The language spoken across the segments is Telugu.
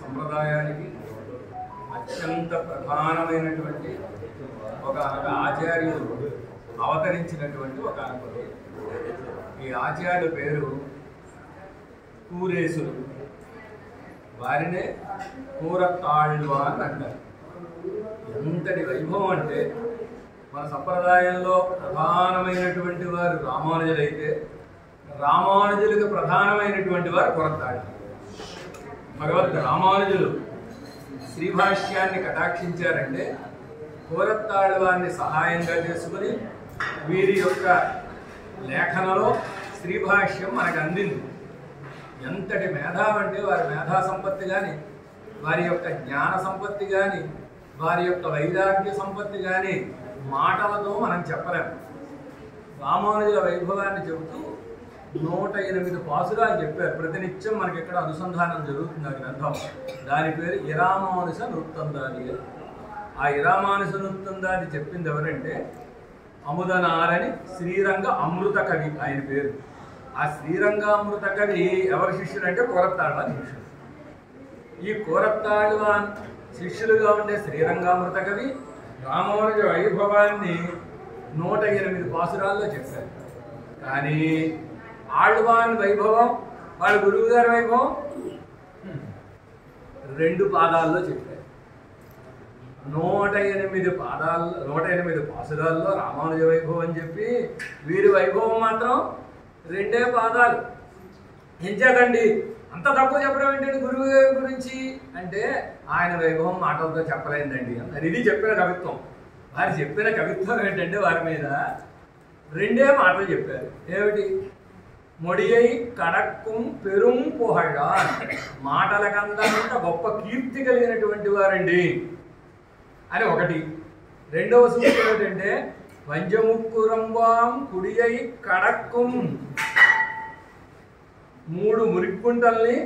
సంప్రదాయానికి అత్యంత ప్రధానమైనటువంటి ఒక ఆచార్యులు అవతరించినటువంటి ఒక అనుభవం. ఈ ఆచార్యుల పేరు కూరేసులు. వారినే కూరతాళ్వాన్ అంటారు. ఎంతటి వైభవం అంటే మన సంప్రదాయంలో ప్రధానమైనటువంటి వారు రామానుజులైతే రామానుజులకు ప్రధానమైనటువంటి వారు కూరతాళ్ళు. భగవద్ రామానుజులు శ్రీభాష్యాన్ని కటాక్షించారంటే కూరతాళ్వాన్ని సహాయంగా చేసుకుని వీరి యొక్క లేఖనలో శ్రీభాష్యం మనకు అందింది. ఎంతటి మేధావంటే వారి మేధా సంపత్తి కానీ, వారి యొక్క జ్ఞాన సంపత్తి కానీ, వారి యొక్క వైరాగ్య సంపత్తి కానీ మాటలతో మనం చెప్పలేము. రామానుజుల వైభవాన్ని చెబుతూ 108 పాసురాలు చెప్పారు. ప్రతినిత్యం మనకి ఎక్కడ అనుసంధానం జరుగుతుంది ఆ గ్రంథం. దాని పేరు ఇరామానుష నృత్తందాది. ఆ ఇరామానుష నృత్తందాది చెప్పింది ఎవరంటే అముదనారని శ్రీరంగ అమృత కవి ఆయన పేరు. ఆ శ్రీరంగామృత కవి ఎవరి శిష్యుడు అంటే కూరతాళ్వాన్ శిష్యుడు. ఈ కూరతాళ్వాన్ శిష్యులుగా ఉండే శ్రీరంగామృత కవి రామానుజ వైభవాన్ని 108 పాసురాల్లో చెప్పారు. కానీ ఆళ్వాన్ వైభవం, వాళ్ళ గురువు గారి వైభవం 2 పాదాల్లో చెప్పారు. 108 పాసురాల్లో రామానుజ వైభవం చెప్పి వీరి వైభవం మాత్రం 2 పాదాలు. ఎంచేతండి అంత తక్కువ చెప్పడం ఏంటండి గురువు గారి గురించి అంటే ఆయన వైభవం మాటలతో చెప్పలేదండి అన్నారు. ఇది చెప్పిన కవిత్వం. వారు చెప్పిన కవిత్వం ఏంటంటే వారి మీద 2 మాటలు చెప్పారు. ఏమిటి? మొడియై కడక్కుం పెరుం పొహళ, మాటలకందంత గొప్ప కీర్తి కలిగినటువంటి వారండి అని ఒకటి. 2వ సూచన ఏమిటంటే వంజముక్కురంబాం కుడియై కడక్కుం, 3 మురిక్కుంటల్ని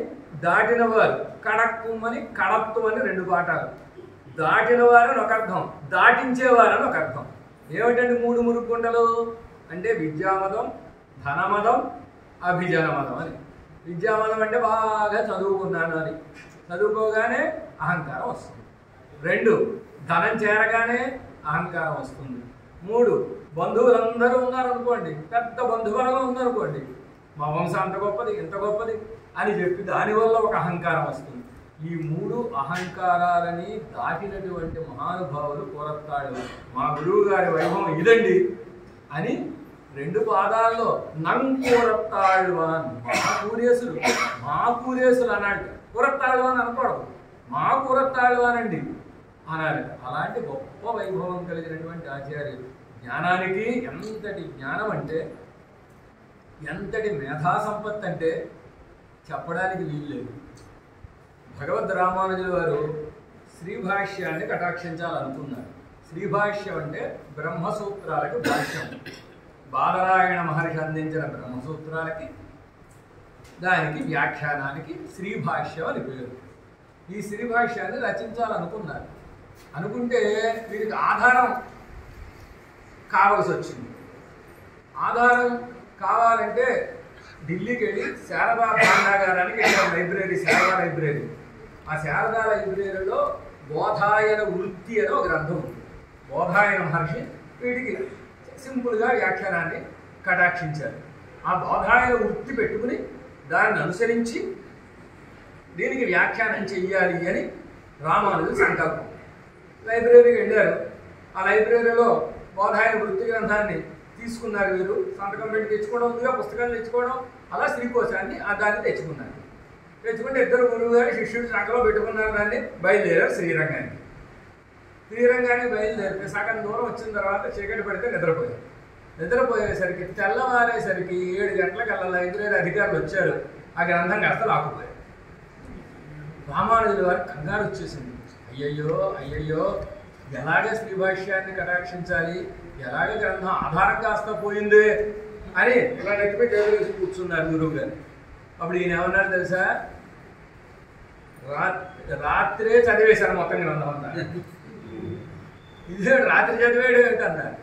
దాటిన వారు. కడక్కుం అని కడత్వం అని 2 పాఠాలు. దాటిన వారని ఒక అర్థం, దాటించేవారని ఒక అర్థం. ఏమిటండి 3 మురిక్కుంటలు అంటే విద్యామదం, ధనమదం, అభిజనమదం అని. విద్యామదం అంటే బాగా చదువుకున్నాను అని, చదువుకోగానే అహంకారం వస్తుంది. 2 ధనం చేరగానే అహంకారం వస్తుంది. 3 బంధువులందరూ ఉన్నారనుకోండి, పెద్ద బంధువులలో ఉన్నారనుకోండి, మా వంశం అంత గొప్పది ఇంత గొప్పది అని చెప్పి దానివల్ల ఒక అహంకారం వస్తుంది. ఈ 3 అహంకారాలని దాటినటువంటి మహానుభావులు కూరతాళ్ళు. మా గురువు గారి వైభవం ఇదండి అని 2 పాదాల్లో నంకూరతాళ్వాన్, మా కూరేసులు అన్నాడు. కూరతాళ్వాన్ అనకూడదు, మా కూరతాళ్వాన్ అండి అనాలి. అలాంటి గొప్ప వైభవం కలిగినటువంటి ఆచార్యులు. జ్ఞానానికి ఎంతటి జ్ఞానం అంటే, ఎంతటి మేధా సంపత్తి అంటే చెప్పడానికి వీల్లేదు. భగవద్ రామానుజుల వారు శ్రీభాష్యాన్ని కటాక్షించాలనుకున్నారు. శ్రీభాష్యం అంటే బ్రహ్మసూత్రాలకు భాష్యం. బాదరాయణ మహర్షి అందించిన బ్రహ్మసూత్రాలకి, దానికి వ్యాఖ్యానానికి శ్రీభాష్యం అని పేరు. ఈ శ్రీభాష్యాన్ని రచించాలనుకున్నారు. అనుకుంటే వీరికి ఆధారం కావలసి వచ్చింది. ఆధారం కావాలంటే ఢిల్లీకి వెళ్ళి శారదా భాండాగారానికి వెళ్ళారు. Library, Sharada library. ఆ శారదా లైబ్రరీలో బోధాయన వృత్తి అని ఒక గ్రంథం ఉంది. బోధాయన మహర్షి వీటికి సింపుల్గా వ్యాఖ్యానాన్ని కటాక్షించారు. ఆ బోధాయన వృత్తి పెట్టుకుని దాన్ని అనుసరించి దీనికి వ్యాఖ్యానం చెయ్యాలి అని రామానుజుల సంకల్పం. లైబ్రరీకి వెళ్ళారు. ఆ లైబ్రరీలో బోధాయన వృత్తి గ్రంథాన్ని తీసుకున్నారు. వీరు సంతకం పెట్టి తెచ్చుకోవడం ఉందిగా, పుస్తకాలు తెచ్చుకోవడం, అలా శ్రీకోశాన్ని దాన్ని తెచ్చుకున్నారు. తెచ్చుకుంటే 2 గురువు గారి శిష్యుడు సంకలో పెట్టుకున్నారు. దాన్ని బయలుదేరారు శ్రీరంగానికి. శ్రీరంగానికి బయలుదేరితే సగం దూరం వచ్చిన తర్వాత చీకటి పడితే నిద్రపోయారు. నిద్రపోయేసరికి తెల్లవారేసరికి 7 గంటలకల్లా లైబ్రరీ అధికారులు వచ్చారు. ఆ గ్రంథం కాస్త లాక్కుపోయారు. రామానుజుల వారికి కంగారు వచ్చేసింది. అయ్యయ్యో ఎలాగే శ్రీభాష్యాన్ని కటాక్షించాలి, ఎలాగే గ్రంథం ఆధారం కాస్త పోయిందే అని ఇలా నెక్కిపోయి వేసి కూర్చున్నారు గురువు గారు. అప్పుడు ఈయన ఏమన్నారు తెలుసా? రాత్రే చదివేశారు మొత్తం గ్రంథం అంతా. ఇదే రాత్రి చదివేయడం ఏంటన్నారు?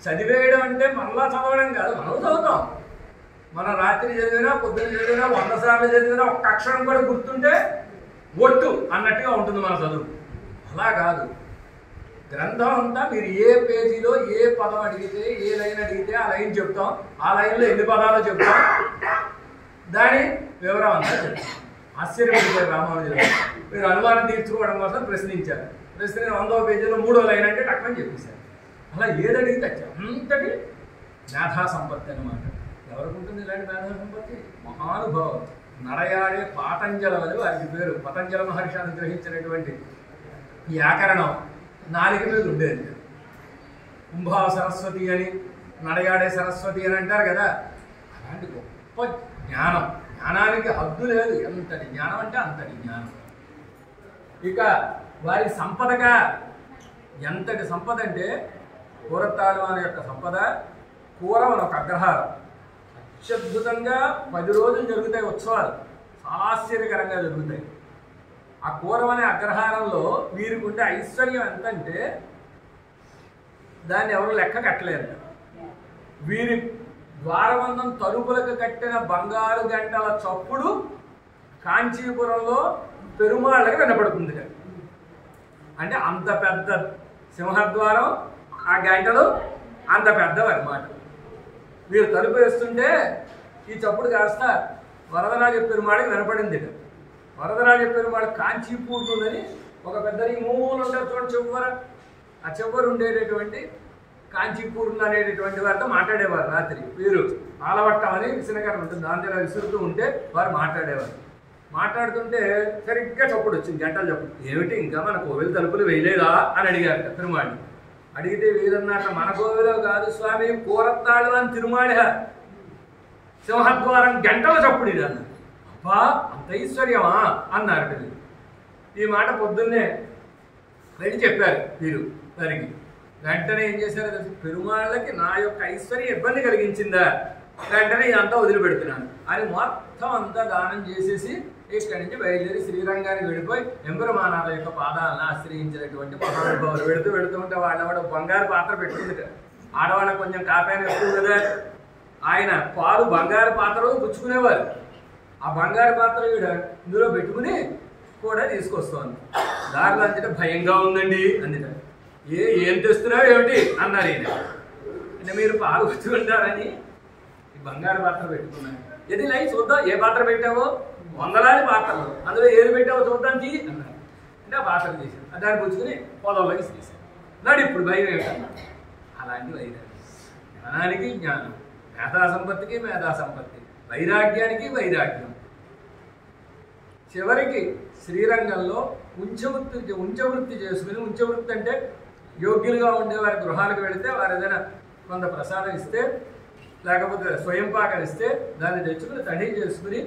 చదివేయడం అంటే మనలా చదవడం కాదు, మనం చదువుతాం. మనం రాత్రి చదివినా, పొద్దున్న చదివినా, 100 సార్లు చదివినా ఒక్క అక్షరం కూడా గుర్తుంటే ఒట్టు అన్నట్టుగా ఉంటుంది మన చదువు. అలా కాదు, గ్రంథం అంతా మీరు ఏ పేజీలో ఏ పదం అడిగితే ఏ లైన్ అడిగితే ఆ లైన్ చెప్తాం, ఆ లైన్లో ఎన్ని పదాలు చెప్తాం, దాని వివరం అంతా చెప్తాం. ఆశ్చర్యపడిపోయారు రామానుజులు. మీరు అనుమానం తీర్చుకోవడం కోసం ప్రశ్నించారు. ప్రశ్న 100వ పేజీలో 3వ లైన్ అంటే టక్కుని చెప్పేశారు. అలా ఏదడిగితే అంతటి మేధా సంపత్తి అన్నమాట. ఎవరికి ఉంటుంది ఇలాంటి మేధా సంపత్తి? మహానుభావం. నడయాడే పాతంజల వల్ల వారికి పేరు. పతంజల మహర్షి అనుగ్రహించినటువంటి వ్యాకరణం నాలుక మీద ఉండేది. కుంభావ సరస్వతి అని, నడయాడే సరస్వతి అని అంటారు కదా. అలాంటి గొప్ప జ్ఞానం, జ్ఞానానికి హద్దు లేదు. ఎంతటి జ్ఞానం అంటే అంతటి జ్ఞానం. ఇక వారి సంపదగా ఎంతటి సంపద అంటే కూరతాళవాని యొక్క సంపద. కూరం అని ఒక అగ్రహారం అత్యద్భుతంగా 10 రోజులు జరుగుతాయి ఉత్సవాలు, చాలా ఆశ్చర్యకరంగా జరుగుతాయి. ఆ కూరం అనే అగ్రహారంలో వీరికి ఉండే ఐశ్వర్యం ఎంతంటే దాన్ని ఎవరు లెక్క కట్టలేరు. వీరి ద్వారబంధం తలుపులకు కట్టిన బంగారు గంటల చప్పుడు కాంచీపురంలో పెరుమాళ్ళకి వినపడుతుంది. అంటే అంత పెద్ద సింహద్వారం, ఆ గంటలు అంత పెద్దవి అన్నమాట. వీరు తలుపు వేస్తుంటే ఈ చప్పుడు కాస్త వరదరాజ పెరుమాళకి వినపడింది. వరదరాజ పెరుమాళ కాంచీపూర్ణులని ఒక పెద్ద మూలు ఉంటారు చూడండి, చివర ఆ చివరు ఉండేటటువంటి కాంచీపూర్ణ అనేటటువంటి వారితో మాట్లాడేవారు. రాత్రి వీరు ఆలవట్టం అని విసనకరం ఉంటుంది, దాని దగ్గర విసురుతూ ఉంటే వారు మాట్లాడేవారు. మాట్లాడుతుంటే సరిగ్గా చప్పుడు వచ్చింది, గంటలు చప్పుడు. ఏమిటి ఇంకా మన కోవిల తలుపులు వేయలేదా అని అడిగారట తిరుమాళి. అడిగితే వీరన్నట మన కోవిలో కాదు స్వామి, కూరత్తాళ్ళు అని తిరుమాళి సింహద్వారం గంటల చప్పుడు ఇది అన్నారు. అబ్బా అంత ఐశ్వర్యమా అన్నారట. ఈ మాట పొద్దున్నే వెళ్ళి చెప్పారు వీరు వారికి. వెంటనే ఏం చేశారో తెలుసు, పెరుమాళ్ళకి నా యొక్క ఐశ్వర్యం ఇబ్బంది కలిగించిందా, వెంటనే ఇదంతా వదిలిపెడుతున్నాను అని మొత్తం అంతా దానం చేసేసి ఇక్కడి నుంచి బయలుదేరి శ్రీరంగానికి వెళ్ళిపోయి ఎంబెరుమానాల యొక్క పాదాలను ఆశ్రయించినటువంటి మహానుభావులు. వెళుతూ ఉంటే వాళ్ళ బంగారు పాత్ర పెట్టుకుంది. ఆడవాళ్ళకి కొంచెం కాపాయన ఎక్కువ కదా, ఆయన పాలు బంగారు పాత్రలో పుచ్చుకునేవారు. ఆ బంగారు పాత్ర వీడు ఇందులో పెట్టుకుని కూడా తీసుకొస్తోంది. దారిలో అంటే భయంగా ఉందండి అందుట. ఏం తెస్తున్నావు ఏమిటి అన్నారు ఈయన. అంటే మీరు పాలు పుచ్చుకుంటారని ఈ బంగారు పాత్ర పెట్టుకున్నాను. ఇది లై చూద్దాం, ఏ పాత్ర పెట్టావో, వందలాది పాత్రలు, అందులో ఏది పెట్టావో చూద్దాం తీ అన్నారు. అంటే ఆ పాత్ర తీశాను, దాన్ని పుచ్చుకుని పొలంలోకి తీశాను. నాడు ఇప్పుడు భయం ఏమిటన్నా. అలాంటి వైరాగ్యం, జ్ఞానానికి జ్ఞానం, మేధా సంపత్తికి మేధా సంపత్తి, వైరాగ్యానికి వైరాగ్యం. చివరికి శ్రీరంగంలో ఉంచవృత్తి చేసుకుని, ఉంచవృత్తి అంటే యోగ్యులుగా ఉండే వారి గృహాలకు వెళితే వారు ఏదైనా కొంత ప్రసాదం ఇస్తే, లేకపోతే స్వయం పాకం ఇస్తే దాన్ని తెచ్చుకుని తడి చేసుకుని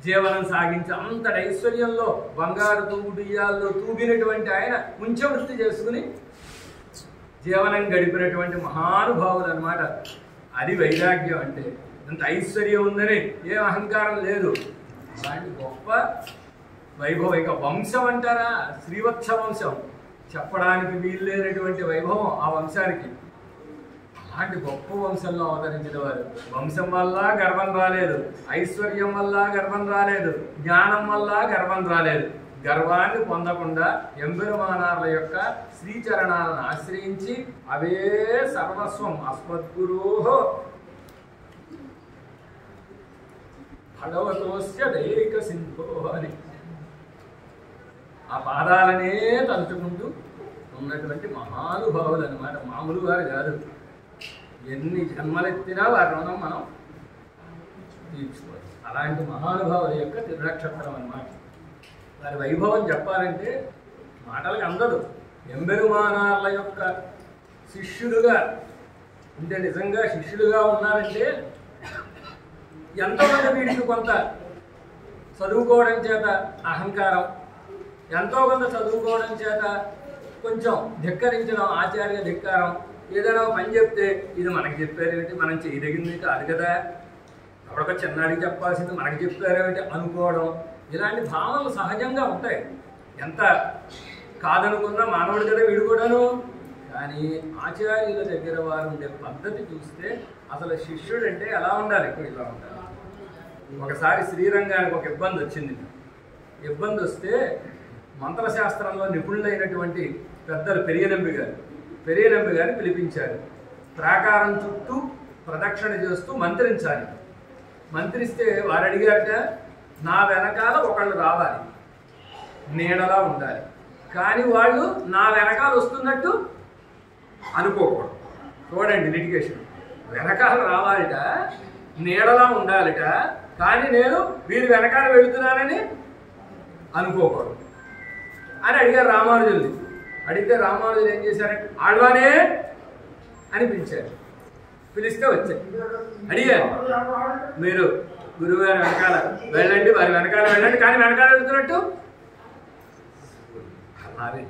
జీవనం సాగించి అంతటి ఐశ్వర్యంలో బంగారు తూగుడియాల్లో తూగినటువంటి ఆయన ఉంచవృత్తి చేసుకుని జీవనం గడిపినటువంటి మహానుభావులు అన్నమాట. అది వైరాగ్యం అంటే. అంత ఐశ్వర్యం ఉందని ఏం అహంకారం లేదు. అలాంటి గొప్ప వైభవం. ఇక వంశం అంటారా, శ్రీవత్స వంశం, చెప్పడానికి వీల్లేనటువంటి వైభవం ఆ వంశానికి. అలాంటి గొప్ప వంశంలో అవతరించిన వారు. వంశం వల్ల గర్వం రాలేదు, ఐశ్వర్యం వల్ల గర్వం రాలేదు, జ్ఞానం వల్ల గర్వం రాలేదు. గర్వాన్ని పొందకుండా ఎంబెరుమానార్ల యొక్క శ్రీచరణాలను ఆశ్రయించి అవే సర్వస్వం అస్మద్గురోః భగవతోస్య దైరిక సింధో అని ఆ పాదాలనే తలుచుకుంటూ ఉన్నటువంటి మహానుభావులు అన్నమాట. మామూలు వారు కాదు. ఎన్ని జన్మలెత్తినా వారి రుణం మనం తీర్చుకోవచ్చు. అలాంటి మహానుభావుల యొక్క తిరునక్షత్రం అన్నమాట. వారి వైభవం చెప్పాలంటే మాటలకు అందదు. ఎంబెరుమానార్ల యొక్క శిష్యులుగా అంటే నిజంగా శిష్యులుగా ఉన్నారంటే ఎంతోమంది వీడికి కొంత చదువుకోవడం చేత అహంకారం, ఎంతో కొంత చదువుకోవడం చేత కొంచెం ధిక్కరించడం, ఆచార్య ధిక్కారం. ఏదైనా పని చెప్తే ఇది మనకి చెప్పారేమిటి, మనం చేయదగింది కాదు కదా, అప్పుడొక చిన్నాడికి చెప్పాల్సింది మనకి చెప్పారేమిటి అనుకోవడం. ఇలాంటి భావనలు సహజంగా ఉంటాయి. ఎంత కాదనుకున్నా మానవుడు కదా వీడు కూడాను. కానీ ఆచార్యుల దగ్గర వారు ఉండే పద్ధతి చూస్తే అసలు శిష్యుడు అంటే ఎలా ఉండాలి, ఇలా ఉండాలి. ఒకసారి శ్రీరంగానికి ఒక ఇబ్బంది వచ్చింది. ఇబ్బంది వస్తే మంత్రశాస్త్రంలో నిపుణులైనటువంటి పెద్దలు పెరియనంబి గారిని పిలిపించారు. ప్రాకారం చుట్టూ ప్రదక్షిణ చేస్తూ మంత్రించాలి. మంత్రిస్తే వారు అడిగారట, నా వెనకాల ఒకళ్ళు రావాలి, నీడలా ఉండాలి, కానీ వాళ్ళు నా వెనకాల వస్తున్నట్టు అనుకోకూడదు. చూడండి లిటిగేషన్. వెనకాల రావాలిట, నీడలా ఉండాలిట, కానీ నేను వీరి వెనకాల వెళుతున్నానని అనుకోకూడదు అని అడిగారు రామానుజుల్ని. అడిగితే రామానుజులు ఏం చేశారంటే ఆళ్వానే అని పిలిచారు. పిలిస్తే వచ్చారు. అడిగారు, మీరు గురువుగారి వెనకాల వెళ్ళండి, వారి వెనకాల వెళ్ళండి, కానీ వెనకాల వెళ్తున్నట్టు అలాగే.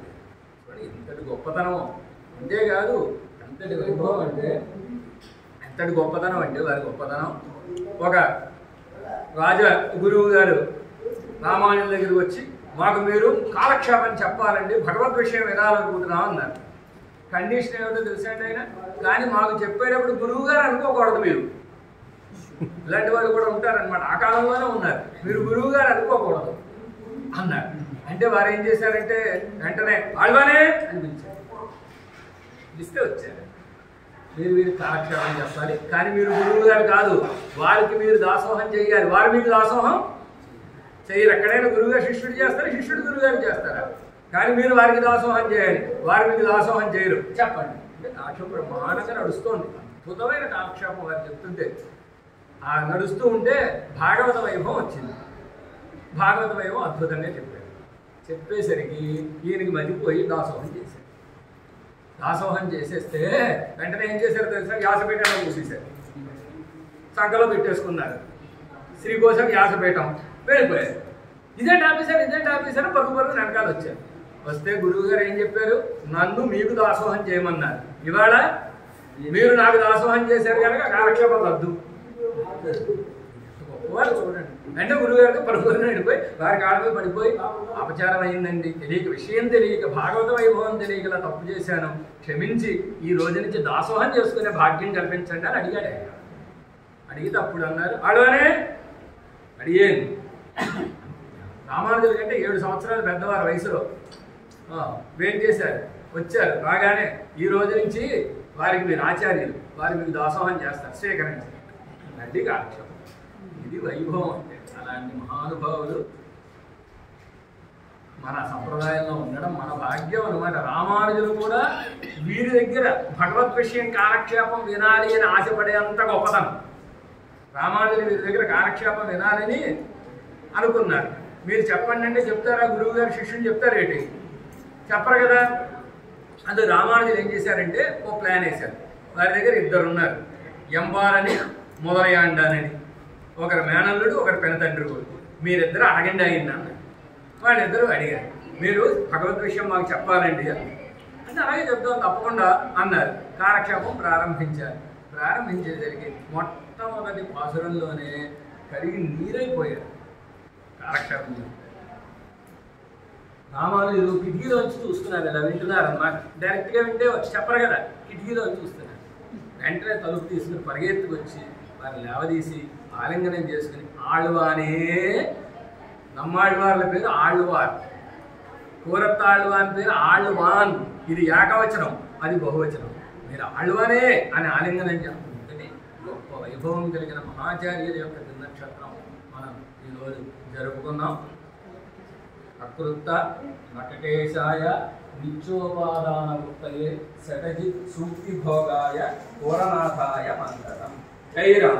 ఇంతటి గొప్పతనం అంతేకాదు, ఎంతటి వైభవం అంటే, ఎంతటి గొప్పతనం అంటే వారి గొప్పతనం. ఒక రాజ గురువు గారు రామానుజుల దగ్గరికి వచ్చి, మాకు మీరు కాలక్షేపం చెప్పాలండి, భగవద్ విషయం వినాలనుకుంటున్నాం అన్నారు. కండిషన్ ఏమిటో తెలుసండి ఆయన, కానీ మాకు చెప్పేటప్పుడు గురువు గారు అనుకోకూడదు. మీరు ఇలాంటి వాళ్ళు కూడా ఉంటారనమాట, ఆ కాలంలోనే ఉన్నారు. మీరు గురువు గారు అనుకోకూడదు అన్నారు. అంటే వారు ఏం చేశారంటే వెంటనే ఆళ్వానే అనిపించారు. పిలిస్తే వచ్చారు. మీరు కాలక్షేపం చెప్పాలి, కానీ మీరు గురువు గారు కాదు, వారికి మీరు దాసోహం చేయాలి. వారు మీకు దాసోహం చేయరు. ఎక్కడైనా గురువుగారు శిష్యుడు చేస్తారు, శిష్యుడు గురువుగారు చేస్తారా, కానీ మీరు వారికి దాసోహం చేయాలి, వారు మీకు దాసోహం చేయరు. చెప్పండి అంటే కాలక్షేపం బ్రహ్మాండంగా నడుస్తోంది. అద్భుతమైన కాలక్షేపం వారు చెప్తుంటే ఆ నడుస్తూ ఉంటే భాగవత వైభవం వచ్చింది. భాగవత వైభవం అద్భుతంగా చెప్పారు. చెప్పేసరికి ఈయనకి మర్చిపోయి దాసోహం చేశారు. దాసోహం చేసేస్తే వెంటనే ఏం చేశారు తెలుసా, వ్యాసపీఠంలో మూసేశారు. సంఖలో పెట్టేసుకున్నారు. శ్రీకోశం వ్యాసపీఠం వెళ్ళిపోయారు. ఇదేంటి ఆఫీసర్ పరుగు వెనకాల వచ్చారు. వస్తే గురువు గారు ఏం చెప్పారు, నన్ను మీకు దాసోహం చేయమన్నారు, ఇవాళ మీరు నాకు దాసోహం చేశారు కనుక కాలక్షేపం రద్దు. గొప్పవారు చూడండి. అంటే గురువు గారికి పరుగున వెళ్ళిపోయి వారి కాళ్ళపై పడిపోయి, అపచారం అయిందండి, తెలియక, విషయం తెలియక, భాగవత వైభవం తెలియకలా తప్పు చేశాను, క్షమించి ఈ రోజు నుంచి దాసోహం చేసుకునే భాగ్యం కల్పించండి అని అడిగాడు. అడిగితే అప్పుడు అన్నారు, ఆడవానే అడిగేది. రామానుజుల కంటే 7 సంవత్సరాలు పెద్దవారు వయసులో వెయిట్ చేశారు. వచ్చారు. రాగానే ఈ రోజు నుంచి వారికి మీరు ఆచార్యులు, వారి మీకు దాసోహం చేస్తారు, స్వీకరించారు. అది కాలక్షేపం. ఇది వైభవం అంటే. అలాంటి మహానుభావులు మన సంప్రదాయంలో ఉండడం మన భాగ్యం అనమాట. రామానుజులు కూడా వీరి దగ్గర భగవద్ విషయం కాలక్షేపం వినాలి అని ఆశపడేంత గొప్పతనం. రామానుజులు వీరి దగ్గర కాలక్షేపం వినాలని అనుకున్నారు. మీరు చెప్పండి అంటే చెప్తారా, గురువు గారు శిష్యుని చెప్తారేంటి, చెప్పరు కదా. అందుకు రామానుజులు ఏం చేశారంటే ఓ ప్లాన్ వేశారు. వారి దగ్గర 2 ఉన్నారు, ఎంబాలని మొదలయాండానని. ఒకరు మేనల్లుడు, ఒకరు పెనతండ్రి కొడుకు. మీరిద్దరు అడగండి అయింది అన్నారు. వాళ్ళిద్దరూ అడిగారు, మీరు భగవద్ విషయం మాకు చెప్పాలండి అంటే అలాగే చెప్తాం తప్పకుండా అన్నారు. కాలక్షేపం ప్రారంభించారు. ప్రారంభించేసరికి మొట్టమొదటి పాసురంలోనే కరిగి నీరైపోయారు కాలక్షేపం. రామానుజులు కిటికీలోంచి చూస్తున్నారు, ఇలా వింటున్నారు అన్నమాట. డైరెక్ట్గా వింటే చెప్పరు కదా, కిటికీలోంచి చూస్తున్నారు. వెంటనే తలుపు తీసుకుని పరిగెత్తుకు వచ్చి వారిని లేవదీసి ఆలింగనం చేసుకుని, ఆళ్వానే, నమ్మాళ్వార్ల పేరు ఆళ్వార్, కూరత్తాళ్వాన్ పేరు ఆళ్వాన్. ఇది ఏకవచనం, అది బహువచనం. మీరు ఆళ్వానే అని ఆలింగనం చెప్తుంది. గొప్ప వైభవం కలిగిన మహాచార్యుల యొక్క దినక్షత్రం మనం ఈరోజు జరుపుకున్నాం. అకృత నటకేశాయ నిత్యోపాదాన వృత్తయే శటజి సూక్తి భోగాయ పూరనాథాయ మంగళం. జై రామ.